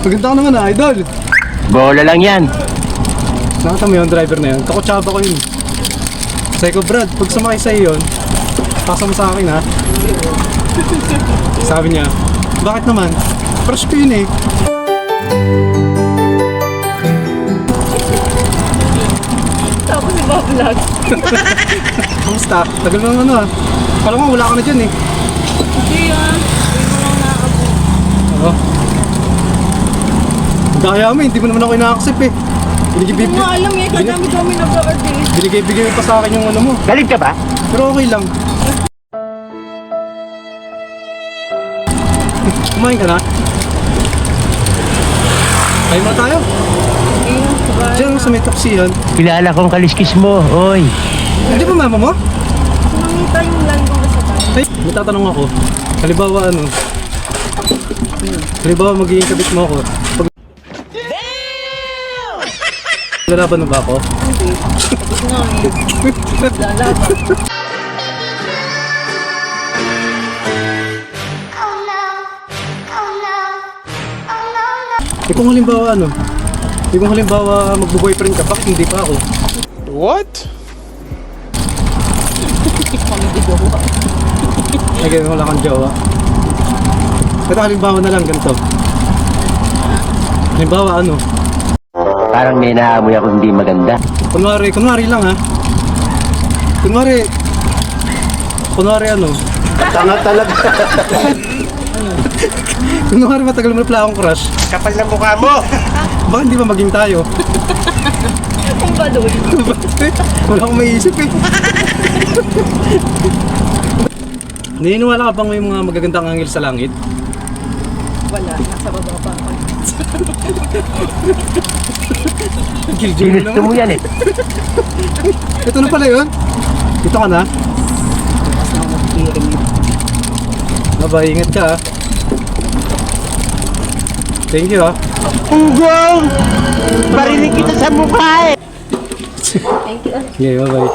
Maganda ka naman ah, idol. Bola lang yan. Nakita mo yung driver na yun? Kakutsaba ko yun. Sabi ko, Brad, pag sumakay sa'yo yun, pasa mo sa akin ha. Sabi niya, bakit naman? Crush ko yun eh. Tapos iba-vlog. Kamusta? Tagal mo naman ah. Parang mo wala ka na dyan eh. Hindi yan. Hindi mo lang nakakapos. Oo. Daya mo, hindi mo naman ako ina-accept eh. Hindi mo alam eh, kadami-dami nag-order eh. Binigay-bigay mo pa sa akin yung ano mo. Galit ka ba? Pero okay lang. Kumain ka na? Kain muna tayo. Diyan sa may taksihan. Kilala kong kaliskis mo, oy. Hindi ba mama mo? Nakita yung landong ka sa tayo. Ay, may tatanong ako. Halimbawa ano? Halimbawa magiging kabit mo ako. Pag... Lalaban mo ba ako? Hindi. Tapos na eh. Lalaban. Kung halimbawa ano? Kung halimbawa magbo-boyfriend ka, bakit hindi pa ako? What? Ay, ganyan wala kang jowa. Ito halimbawa na lang ganito. Halimbawa ano? Parang may naamoy ako hindi maganda. Kunwari lang ha. Kunwari ano? Tanga talaga. Kunwari matagal mo na pala akong crush. Kapal na mukha mo. Bakit hindi ba maging tayo? Kung ba doon? Wala akong maiisip eh. Naniniwala ka bang may mga magagandang anghel sa langit? Wala. Nasa baba pa ako. Giljil mo Ginusto mo naman. yan eh. Ito na pala yun. Dito ka na. Tapos na ako mag-hearing. Aba, ingat ka ha. Thank you ha. Unggong! Barinig kita sa mukha eh. Thank you. Okay, bye-bye.